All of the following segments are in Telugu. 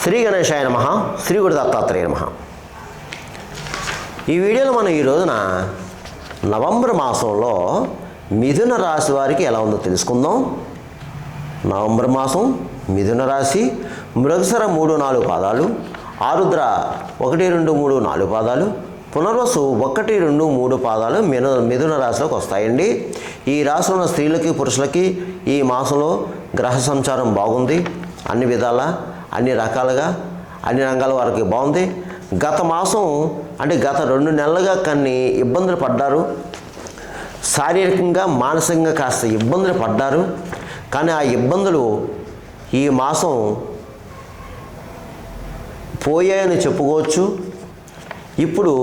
శ్రీ గణేశాయ నమః. శ్రీ గురు దత్తాత్రేయ నమః. ఈ వీడియోలో మనం ఈ రోజున నవంబర్ మాసంలో మిథున రాశి వారికి ఎలా ఉందో తెలుసుకుందాం. నవంబర్ మాసం మిథున రాశి మృగశిర 3-4 పాదాలు, ఆరుద్ర 1-2-3-4 పాదాలు, పునర్వసు 1-2-3 పాదాలు మిథున రాశిలోకి వస్తాయండి. ఈ రాశిలో ఉన్న స్త్రీలకి పురుషులకి ఈ మాసంలో గ్రహ సంచారం బాగుంది. అన్ని విధాలా అన్ని రకాలుగా అన్ని రంగాల వారికి బాగుంది. గత మాసం అంటే గత 2 నెలలుగా కొన్ని ఇబ్బందులు పడ్డారు. శారీరకంగా మానసికంగా కాస్త ఇబ్బందులు పడ్డారు. కానీ ఆ ఇబ్బందులు ఈ మాసం పోయాయని చెప్పుకోవచ్చు. ఇప్పుడు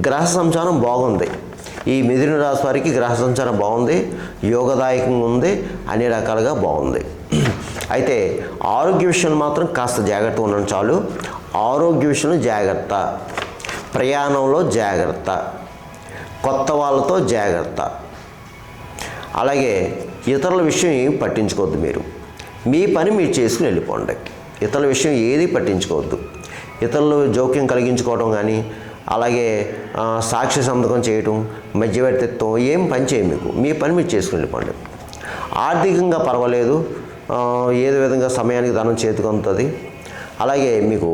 గ్రహ సంచారం బాగుంది. ఈ మిథున రాశి వారికి గ్రహ సంచారం బాగుంది, యోగదాయకంగా ఉంది, అన్ని రకాలుగా బాగుంది. అయితే ఆరోగ్య విషయంలో మాత్రం కాస్త జాగ్రత్తగా ఉండడం చాలు. ఆరోగ్య విషయంలో జాగ్రత్త, ప్రయాణంలో జాగ్రత్త, కొత్త వాళ్ళతో జాగ్రత్త. అలాగే ఇతరుల విషయం ఏం పట్టించుకోవద్దు. మీరు మీ పని మీరు చేసుకుని వెళ్ళిపోండి. ఇతరుల విషయం ఏది పట్టించుకోవద్దు. ఇతరులు జోక్యం కలిగించుకోవడం కానీ, అలాగే సాక్షి సంతకం చేయటం, మధ్యవర్తిత్వం ఏం పని చేయం. మీకు మీ పని మీరు చేసుకుని వెళ్ళిపోండి. ఆర్థికంగా పర్వాలేదు, ఏదో విధంగా సమయానికి ధనం చేతికి అందుతుంది. అలాగే మీకు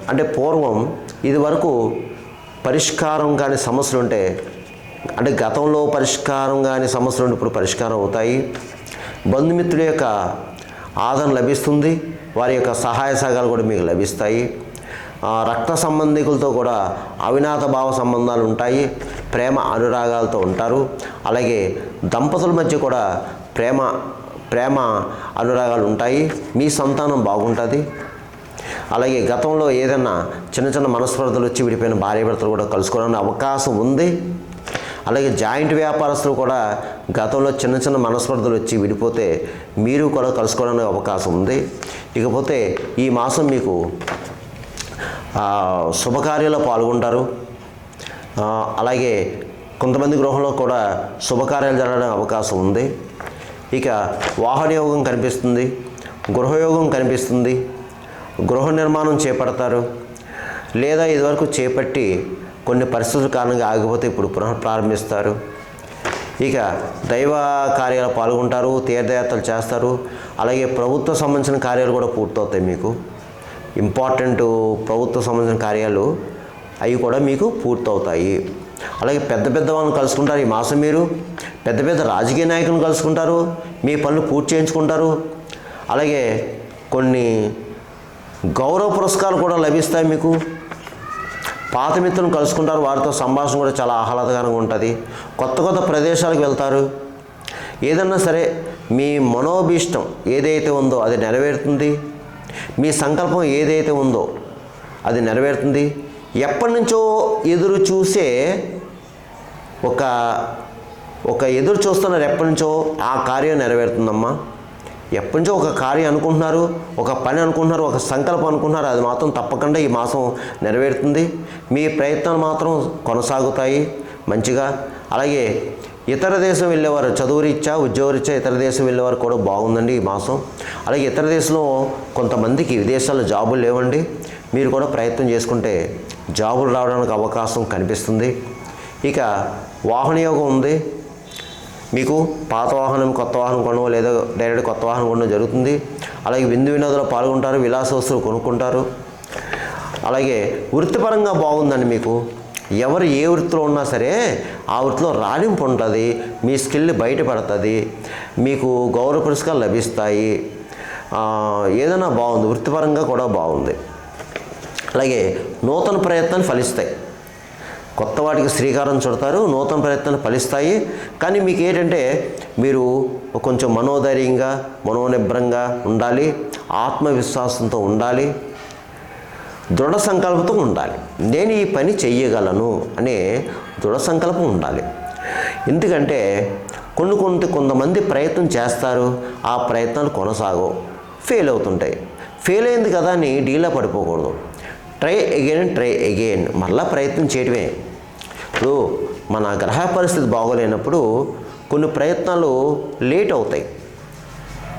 అంటే పూర్వం ఇది వరకు పరిష్కారం కాని సమస్యలు ఉంటే, అంటే గతంలో పరిష్కారం కాని సమస్యలు ఉంటే ఇప్పుడు పరిష్కారం అవుతాయి. బంధుమిత్రుల యొక్క ఆదరణ లభిస్తుంది. వారి యొక్క సహాయ సహకారాలు కూడా మీకు లభిస్తాయి. రక్త సంబంధికులతో కూడా అవినాత భావ సంబంధాలు ఉంటాయి. ప్రేమ అనురాగాలతో ఉంటారు. అలాగే దంపతుల మధ్య కూడా ప్రేమ అనురాగాలు ఉంటాయి. మీ సంతానం బాగుంటుంది. అలాగే గతంలో ఏదైనా చిన్న చిన్న మనస్పర్ధలు వచ్చి విడిపోయిన భార్యాభర్తలు కూడా కలుసుకోవడానికి అవకాశం ఉంది. అలాగే జాయింట్ వ్యాపారస్తులు కూడా గతంలో చిన్న చిన్న మనస్పర్ధలు వచ్చి విడిపోతే మీరు కూడా కలుసుకోవడానికి అవకాశం ఉంది. ఇకపోతే ఈ మాసం మీకు శుభకార్యాల్లో పాల్గొంటారు. అలాగే కొంతమంది గృహంలో కూడా శుభకార్యాలు జరగడానికి అవకాశం ఉంది. ఇక వాహన యోగం కనిపిస్తుంది, గృహయోగం కనిపిస్తుంది. గృహ నిర్మాణం చేపడతారు. లేదా ఇదివరకు చేపట్టి కొన్ని పరిస్థితుల కారణంగా ఆగిపోతే ఇప్పుడు పునః ప్రారంభిస్తారు. ఇక దైవ కార్యాలు పాల్గొంటారు, తీర్థయాత్రలు చేస్తారు. అలాగే ప్రభుత్వ సంబంధించిన కార్యాలు కూడా పూర్తవుతాయి. మీకు ఇంపార్టెంట్ ప్రభుత్వ సంబంధించిన కార్యాలు అవి కూడా మీకు పూర్తవుతాయి. అలాగే పెద్ద వాళ్ళని కలుసుకుంటారు. ఈ మాసం మీరు పెద్ద రాజకీయ నాయకులను కలుసుకుంటారు, మీ పనులు పూర్తి చేయించుకుంటారు. అలాగే కొన్ని గౌరవ పురస్కారాలు కూడా లభిస్తాయి. మీకు పాత మిత్రులను కలుసుకుంటారు, వారితో సంభాషణ కూడా చాలా ఆహ్లాదకరంగా ఉంటుంది. కొత్త ప్రదేశాలకు వెళ్తారు. ఏదన్నా సరే మీ మనోభీష్టం ఏదైతే ఉందో అది నెరవేరుతుంది. మీ సంకల్పం ఏదైతే ఉందో అది నెరవేరుతుంది. ఎప్పటి నుంచో ఎదురు చూసే ఒక ఎదురు చూస్తున్నారు. ఎప్పటి నుంచో ఆ కార్యం నెరవేరుతుందమ్మా. ఎప్పటి నుంచో ఒక కార్యం అనుకుంటున్నారు, ఒక పని అనుకుంటున్నారు, ఒక సంకల్పం అనుకుంటున్నారు. అది మాత్రం తప్పకుండా ఈ మాసం నెరవేరుతుంది. మీ ప్రయత్నాలు మాత్రం కొనసాగుతాయి మంచిగా. అలాగే ఇతర దేశం వెళ్ళేవారు, చదువురీత్యా ఉద్యోగరీత్యా ఇతర దేశం వెళ్ళేవారు కూడా బాగుందండి ఈ మాసం. అలాగే ఇతర దేశంలో కొంతమందికి విదేశాల్లో జాబులు లేవండి. మీరు కూడా ప్రయత్నం చేసుకుంటే జాబులు రావడానికి అవకాశం కనిపిస్తుంది. ఇక వాహన యోగం ఉంది. మీకు పాత వాహనం కొత్త వాహనం కొనడం, లేదా డైరెక్ట్ కొత్త వాహనం కొనడం జరుగుతుంది. అలాగే విందు వినోదంలో పాల్గొంటారు, విలాస వస్తువులు కొనుక్కుంటారు. అలాగే వృత్తిపరంగా బాగుందండి. మీకు ఎవరు ఏ వృత్తిలో ఉన్నా సరే ఆ వృత్తిలో రాణింపు ఉంటుంది. మీ స్కిల్ బయటపడుతుంది. మీకు గౌరవ పురస్కారాలు లభిస్తాయి. ఏదైనా బాగుంది, వృత్తిపరంగా కూడా బాగుంది. అలాగే నూతన ప్రయత్నాలు ఫలిస్తాయి. కొత్త వాటికి శ్రీకారం చుడతారు, నూతన ప్రయత్నాలు ఫలిస్తాయి. కానీ మీకు ఏంటంటే మీరు కొంచెం మనోధైర్యంగా మనోనిబ్రంగా ఉండాలి, ఆత్మవిశ్వాసంతో ఉండాలి, దృఢ సంకల్పంతో ఉండాలి. నేను ఈ పని చెయ్యగలను అనే దృఢ సంకల్పం ఉండాలి. ఎందుకంటే కొంతమంది ప్రయత్నం చేస్తారు, ఆ ప్రయత్నాలు కొనసాగవు, ఫెయిల్ అవుతుంటాయి. ఫెయిల్ అయింది కదా అని డీలా పడిపోకూడదు. ట్రై అగైన్ మళ్ళీ ప్రయత్నం చేయడమే. ఇప్పుడు మన గ్రహ పరిస్థితి బాగోలేనప్పుడు కొన్ని ప్రయత్నాలు లేట్ అవుతాయి.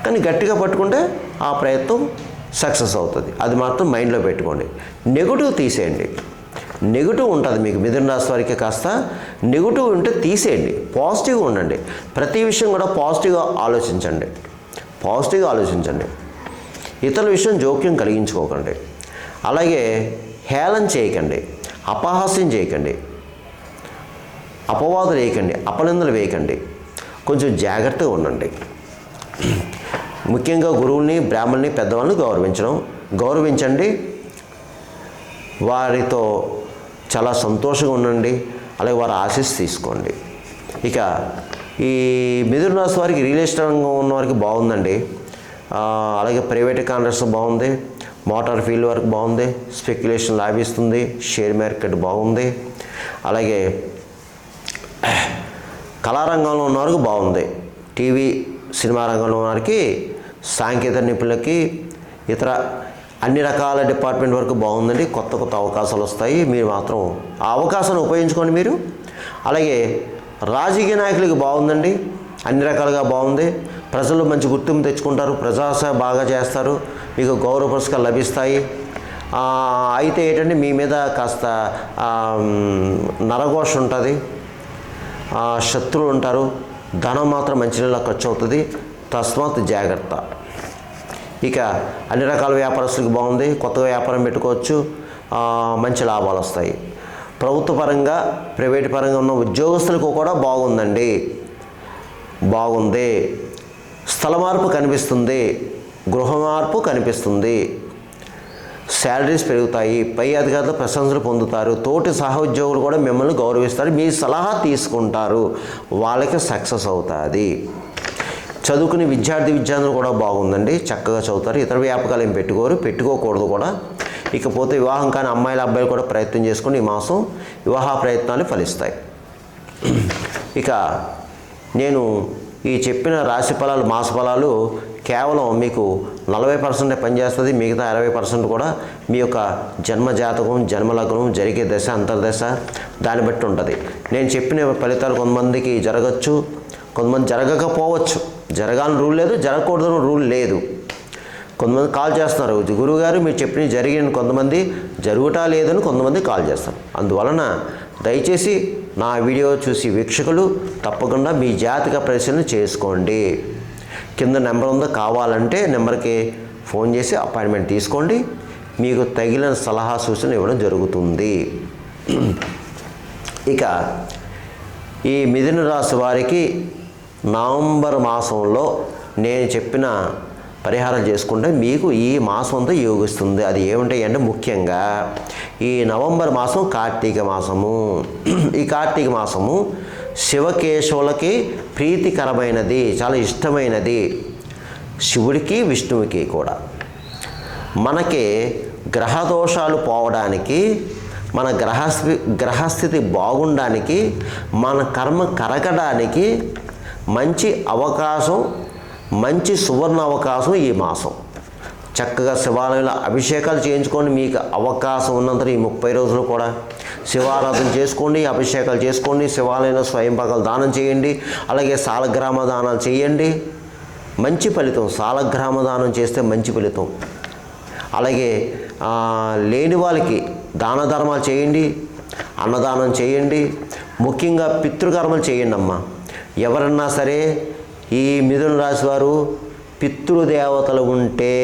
కానీ గట్టిగా పట్టుకుంటే ఆ ప్రయత్నం సక్సెస్ అవుతుంది. అది మాత్రం మైండ్లో పెట్టుకోండి. నెగిటివ్ తీసేయండి. నెగిటివ్ ఉంటుంది మీకు మిథున రాశి వారికి, కాస్త నెగిటివ్ ఉంటే తీసేయండి. పాజిటివ్గా ఉండండి. ప్రతి విషయం కూడా పాజిటివ్గా ఆలోచించండి. పాజిటివ్గా ఆలోచించండి. ఇతరుల విషయం జోక్యం కలిగించుకోకండి. అలాగే హేళన చేయకండి, అపహాస్యం చేయకండి, అపవాదులు వేయకండి, అపనిందలు వేయకండి. కొంచెం జాగ్రత్తగా ఉండండి. ముఖ్యంగా గురువుల్ని, బ్రాహ్మణుల్ని, పెద్దవాళ్ళని గౌరవించండి. వారితో చాలా సంతోషంగా ఉండండి. అలాగే వారి ఆశీస్సు తీసుకోండి. ఇక ఈ మిథున రాశి వారికి రియల్ ఎస్టేట్ రంగం ఉన్న వారికి బాగుందండి. అలాగే ప్రైవేట్ కాంట్రాక్ట్స్ బాగుంది, మోటార్ ఫీల్డ్ వరకు బాగుంది, స్పెక్యులేషన్ లాభిస్తుంది, షేర్ మార్కెట్ బాగుంది. అలాగే కళారంగంలో ఉన్న వారికి బాగుంది. టీవీ, సినిమా రంగంలో ఉన్న వారికి, సాంకేతిక నిపుణులకి, ఇతర అన్ని రకాల డిపార్ట్మెంట్ వరకు బాగుందండి. కొత్త కొత్త అవకాశాలు వస్తాయి. మీరు మాత్రం ఆ అవకాశాన్ని ఉపయోగించుకోండి మీరు. అలాగే రాజకీయ నాయకులకి బాగుందండి. అన్ని రకాలుగా బాగుంది. ప్రజలు మంచి గుర్తింపు తెచ్చుకుంటారు, ప్రజాసేవ బాగా చేస్తారు, మీకు గౌరవ పురస్కారాలు లభిస్తాయి. అయితే ఏంటంటే మీ మీద కాస్త నరఘోష ఉంటుంది, శత్రువులు ఉంటారు, ధనం మాత్రం మంచినీళ్ళ ఖర్చు అవుతుంది. తస్మాత్ జాగ్రత్త. ఇక అన్ని రకాల వ్యాపారస్తులకు బాగుంది. కొత్తగా వ్యాపారం పెట్టుకోవచ్చు, మంచి లాభాలు వస్తాయి. ప్రభుత్వ పరంగా, ప్రైవేట్ పరంగా ఉన్న ఉద్యోగస్తులకు కూడా బాగుందండి. బాగుంది. స్థల మార్పు కనిపిస్తుంది, గృహ మార్పు కనిపిస్తుంది, శాలరీస్ పెరుగుతాయి, పై అధికారులు ప్రశంసలు పొందుతారు, తోటి సహోద్యోగులు కూడా మిమ్మల్ని గౌరవిస్తారు, మీ సలహా తీసుకుంటారు, వాళ్ళకి సక్సెస్ అవుతుంది. చదువుకునే విద్యార్థులు కూడా బాగుందండి. చక్కగా చదువుతారు. ఇతర వ్యాపకాలు ఏం పెట్టుకోకూడదు కూడా. ఇకపోతే వివాహం కాని అమ్మాయిల అబ్బాయిలు కూడా ప్రయత్నం చేసుకుని ఈ మాసం వివాహ ప్రయత్నాలు ఫలిస్తాయి. ఇక నేను ఈ చెప్పిన రాశి ఫలాలు, మాస ఫలాలు కేవలం మీకు 40% పనిచేస్తుంది. మిగతా 60% కూడా మీ యొక్క జన్మ జాతకం, జన్మలగ్నం, జరిగే దశ, అంతర్దశ దాన్ని బట్టి ఉంటుంది. నేను చెప్పిన ఫలితాలు కొంతమందికి జరగచ్చు, కొంతమంది జరగకపోవచ్చు. జరగాలని రూల్ లేదు, జరగకూడదని రూల్ లేదు. కొంతమంది కాల్ చేస్తున్నారు, గురువుగారు మీరు చెప్పినవి జరిగిన, కొంతమంది జరుగుటా లేదని కొంతమంది కాల్ చేస్తారు. అందువలన దయచేసి నా వీడియో చూసి వీక్షకులు తప్పకుండా మీ జాతక పరిశీలన చేసుకోండి. కింద నెంబర్ ఉందో, కావాలంటే నెంబర్కి ఫోన్ చేసి అపాయింట్మెంట్ తీసుకోండి. మీకు తగిన సలహా సూచన ఇవ్వడం జరుగుతుంది. ఇక ఈ మిథున రాశి వారికి నవంబర్ మాసంలో నేను చెప్పిన పరిహారాలు చేసుకుంటే మీకు ఈ మాసం అంతా యోగిస్తుంది. అది ఏమిటాయంటే ముఖ్యంగా ఈ నవంబర్ మాసం కార్తీక మాసము. ఈ కార్తీక మాసము శివకేశవులకి ప్రీతికరమైనది, చాలా ఇష్టమైనది, శివుడికి విష్ణువుకి కూడా. మనకి గ్రహదోషాలు పోవడానికి, మన గ్రహస్థితి బాగుండడానికి, మన కర్మ కరగడానికి మంచి అవకాశం, మంచి సువర్ణ అవకాశం ఈ మాసం. చక్కగా శివాలయంలో అభిషేకాలు చేయించుకోండి. మీకు అవకాశం ఉన్నంత ఈ 30 రోజులు కూడా శివారాధన చేసుకోండి, అభిషేకాలు చేసుకోండి, శివాలయంలో స్వయంపాకాలు దానం చేయండి. అలాగే సాలగ్రామ దానాలు చేయండి, మంచి ఫలితం. సాలగ్రామ దానం చేస్తే మంచి ఫలితం. అలాగే లేని వాళ్ళకి దాన ధర్మాలు చేయండి, అన్నదానం చేయండి. ముఖ్యంగా పితృకర్మలు చేయండి అమ్మా. ఎవరన్నా సరే ఈ మిథున రాశి వారు పితృదేవతలు ఉంటే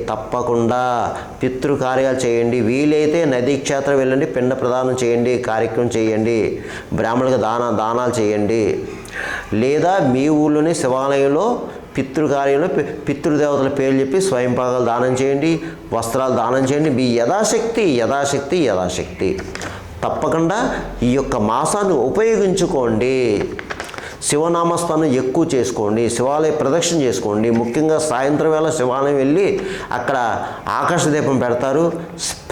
తప్పకుండా పితృకార్యాలు చేయండి. వీలైతే నదీ క్షేత్రం వెళ్ళండి, పిండ ప్రదానం చేయండి, కార్యక్రమం చేయండి, బ్రాహ్మణులకు దానాలు చేయండి. లేదా మీ ఊళ్ళోనే శివాలయంలో పితృకార్యంలో పితృదేవతల పేర్లు చెప్పి స్వయంపాకాలు దానం చేయండి, వస్త్రాలు దానం చేయండి. మీ యథాశక్తి తప్పకుండా ఈ యొక్క మాసాన్ని ఉపయోగించుకోండి. శివనామస్మరణ ఎక్కువ చేసుకోండి, శివాలయ ప్రదక్షిణ చేసుకోండి. ముఖ్యంగా సాయంత్రం వేళ శివాలయం వెళ్ళి అక్కడ ఆకాశ దీపం పెడతారు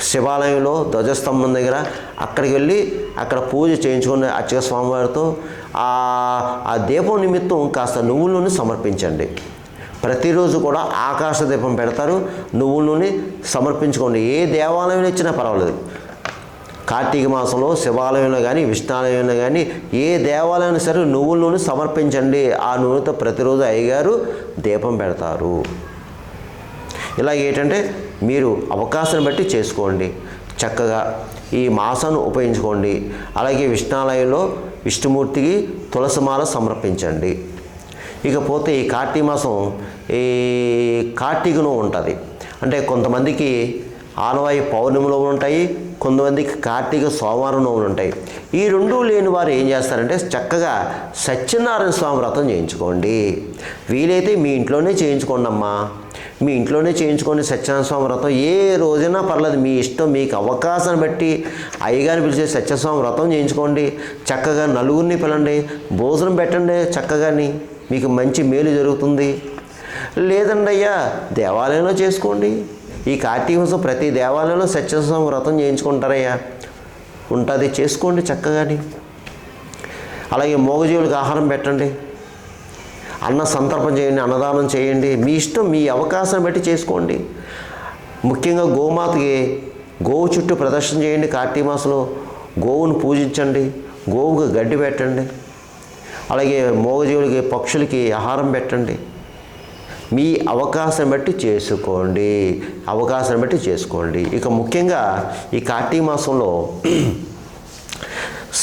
శివాలయంలో ధ్వజస్తంభం దగ్గర. అక్కడికి వెళ్ళి అక్కడ పూజ చేయించుకుని అర్చక స్వామివారితో ఆ దీపం నిమిత్తం కాస్త నువ్వుల నూనె సమర్పించండి. ప్రతిరోజు కూడా ఆకాశ దీపం పెడతారు, నువ్వుల నూనె సమర్పించుకోండి. ఏ దేవాలయంలో ఇచ్చినా పర్వాలేదు. కార్తీక మాసంలో శివాలయంలో కానీ, విష్ణాలయంలో కానీ, ఏ దేవాలయం సరే నువ్వుల నూనె సమర్పించండి. ఆ నూనెతో ప్రతిరోజు అయ్యగారు దీపం పెడతారు. ఇలా ఏంటంటే మీరు అవకాశాన్ని బట్టి చేసుకోండి. చక్కగా ఈ మాసాన్ని ఉపయోగించుకోండి. అలాగే విష్ణాలయంలో విష్ణుమూర్తికి తులసిమాల సమర్పించండి. ఇకపోతే ఈ కార్తీక మాసం ఈ కార్తీక నోము ఉంటుంది. అంటే కొంతమందికి ఆనవాయి పౌర్ణమిలో ఉంటాయి, కొంతమందికి కార్తీక సోమవారం నోములు ఉంటాయి. ఈ రెండూ లేని వారు ఏం చేస్తారంటే చక్కగా సత్యనారాయణ స్వామి వ్రతం చేయించుకోండి. వీలైతే మీ ఇంట్లోనే చేయించుకోండి అమ్మా. మీ ఇంట్లోనే చేయించుకోండి సత్యనారాయణ స్వామి వ్రతం. ఏ రోజైనా పర్లేదు, మీ ఇష్టం. మీకు అవకాశాన్ని బట్టి అయ్యగారిని పిలిచే సత్యస్వామి వ్రతం చేయించుకోండి. చక్కగా నలుగురిని పిలండి, భోజనం పెట్టండి. చక్కగాని మీకు మంచి మేలు జరుగుతుంది. లేదండి అయ్యా దేవాలయంలో చేసుకోండి. ఈ కార్తీక మాసం ప్రతి దేవాలయంలో సత్యస్వామి వ్రతం చేయించుకుంటారయ్యా, ఉంటుంది, చేసుకోండి చక్కగాని. అలాగే మూగజీవులకు ఆహారం పెట్టండి, అన్న సంతర్పణ చేయండి, అన్నదానం చేయండి. మీ ఇష్టం, మీ అవకాశాన్ని బట్టి చేసుకోండి. ముఖ్యంగా గోమాతకి గోవు చుట్టూ ప్రదర్శన చేయండి. కార్తీక మాసంలో గోవును పూజించండి, గోవుకు గడ్డి పెట్టండి. అలాగే మూగజీవులకి పక్షులకి ఆహారం పెట్టండి. మీ అవకాశం బట్టి చేసుకోండి, అవకాశం బట్టి చేసుకోండి. ఇక ముఖ్యంగా ఈ కార్తీక మాసంలో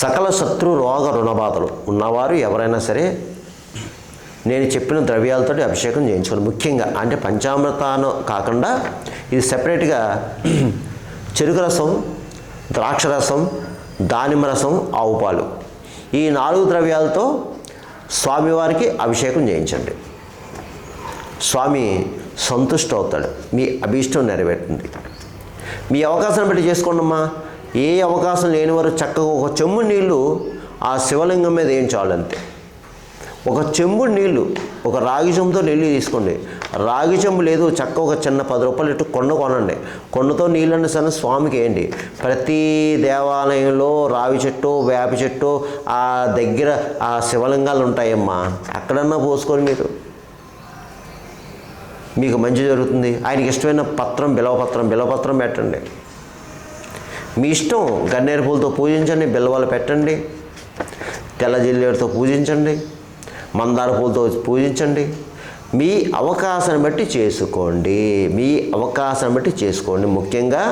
సకల శత్రు రోగ రుణబాధలు ఉన్నవారు ఎవరైనా సరే నేను చెప్పిన ద్రవ్యాలతో అభిషేకం చేయించుకోండి. ముఖ్యంగా అంటే పంచామృతాన్ని కాకుండా ఇది సెపరేట్గా చెరుకు రసం, ద్రాక్ష రసం, దానిమ్మ రసం, ఆవు పాలు, ఈ 4 ద్రవ్యాలతో స్వామివారికి అభిషేకం చేయించండి. స్వామి సంతుష్ట అవుతాడు, మీ అభీష్టం నెరవేరుతుంది. మీ అవకాశాన్ని బట్టి చేసుకోండి అమ్మా. ఏ అవకాశం లేని వారు చక్కగా ఒక చెంబు నీళ్ళు ఆ శివలింగం మీద ఏం చాలంతే. ఒక చెంబు నీళ్ళు, ఒక రాగి చెంబుతో నీళ్ళు తీసుకోండి. రాగి చెంబు లేదు, చక్క ఒక చిన్న 10 రూపాయలు ఇట్టు కొండ కొనండి. కొండతో నీళ్ళండి సరే స్వామికి వేయండి. ప్రతి దేవాలయంలో రావి చెట్టు, వేప చెట్టు ఆ దగ్గర ఆ శివలింగాలు ఉంటాయమ్మా, అక్కడన్నా పోసుకొని మీకు మంచి జరుగుతుంది. ఆయనకి ఇష్టమైన పత్రం, బిలవపత్రం పెట్టండి. మీ ఇష్టం. గన్నేరు పూలతో పూజించండి, బిల్వాలు పెట్టండి, తెల్ల జిల్లేడుతో పూజించండి, మందార పూలతో పూజించండి. మీ అవకాశాన్ని బట్టి చేసుకోండి, మీ అవకాశాన్ని బట్టి చేసుకోండి. ముఖ్యంగా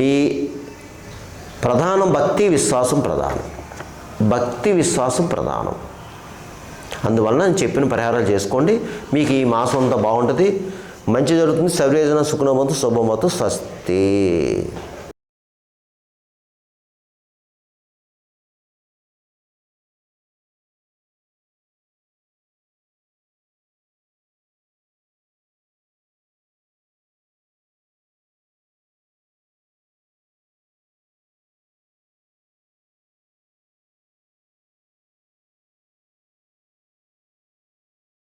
మీ ప్రధానం భక్తి విశ్వాసం ప్రధానం, భక్తి విశ్వాసం ప్రధానం. అందువలన నేను చెప్పిన పరిహారాలు చేసుకోండి. మీకు ఈ మాసం అంతా బాగుంటుంది, మంచి జరుగుతుంది. సర్వేజన సుఖనోభవంతు, శుభమస్తు, స్వస్తి.